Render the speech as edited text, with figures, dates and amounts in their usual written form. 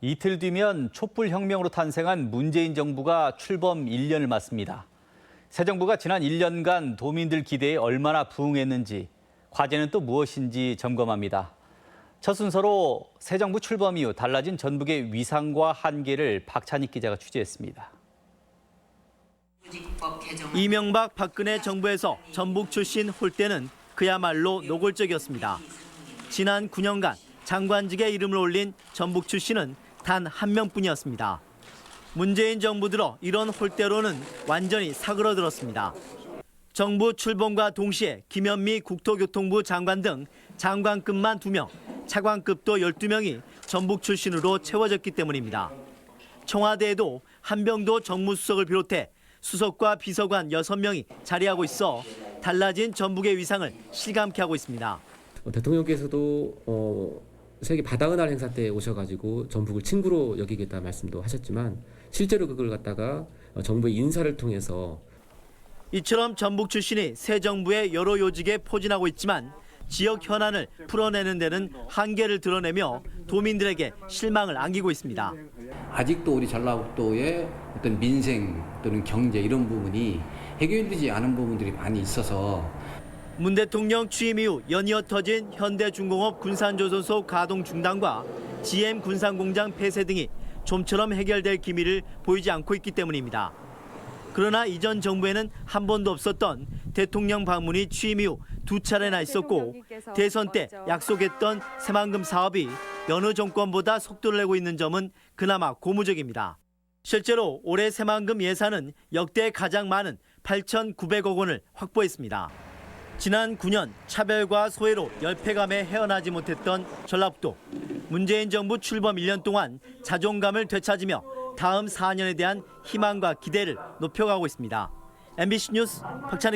이틀 뒤면 촛불혁명으로 탄생한 문재인 정부가 출범 1년을 맞습니다. 새 정부가 지난 1년간 도민들 기대에 얼마나 부응했는지, 과제는 또 무엇인지 점검합니다. 첫 순서로 새 정부 출범 이후 달라진 전북의 위상과 한계를 박찬익 기자가 취재했습니다. 이명박 박근혜 정부에서 전북 출신 홀대는 그야말로 노골적이었습니다. 지난 9년간 장관직에 이름을 올린 전북 출신은 단 한 명뿐이었습니다. 문재인 정부 들어 이런 홀대로는 완전히 사그러들었습니다. 정부 출범과 동시에 김현미 국토교통부 장관 등 장관급만 2명, 차관급도 12명이 전북 출신으로 채워졌기 때문입니다. 청와대에도 한병도 정무수석을 비롯해 수석과 비서관 6명이 자리하고 있어 달라진 전북의 위상을 실감케 하고 있습니다. 대통령께서도 세계 바다의 날 행사 때 오셔가지고 전북을 친구로 여기겠다 말씀도 하셨지만 실제로 그걸 갖다가 정부의 인사를 통해서 이처럼 전북 출신이 새 정부의 여러 요직에 포진하고 있지만 지역 현안을 풀어내는 데는 한계를 드러내며 도민들에게 실망을 안기고 있습니다. 아직도 우리 전라북도의 어떤 민생 또는 경제 이런 부분이 해결되지 않은 부분들이 많이 있어서 문 대통령 취임 이후 연이어 터진 현대중공업 군산조선소 가동 중단과 GM 군산공장 폐쇄 등이 좀처럼 해결될 기미를 보이지 않고 있기 때문입니다. 그러나 이전 정부에는 한 번도 없었던 대통령 방문이 취임 이후 2차례나 있었고 대선 때 약속했던 새만금 사업이 여느 정권보다 속도를 내고 있는 점은 그나마 고무적입니다. 실제로 올해 새만금 예산은 역대 가장 많은 8,900억 원을 확보했습니다. 지난 9년 차별과 소외로 열패감에 헤어나지 못했던 전라북도. 문재인 정부 출범 1년 동안 자존감을 되찾으며 다음 4년에 대한 희망과 기대를 높여가고 있습니다. MBC 뉴스 박찬익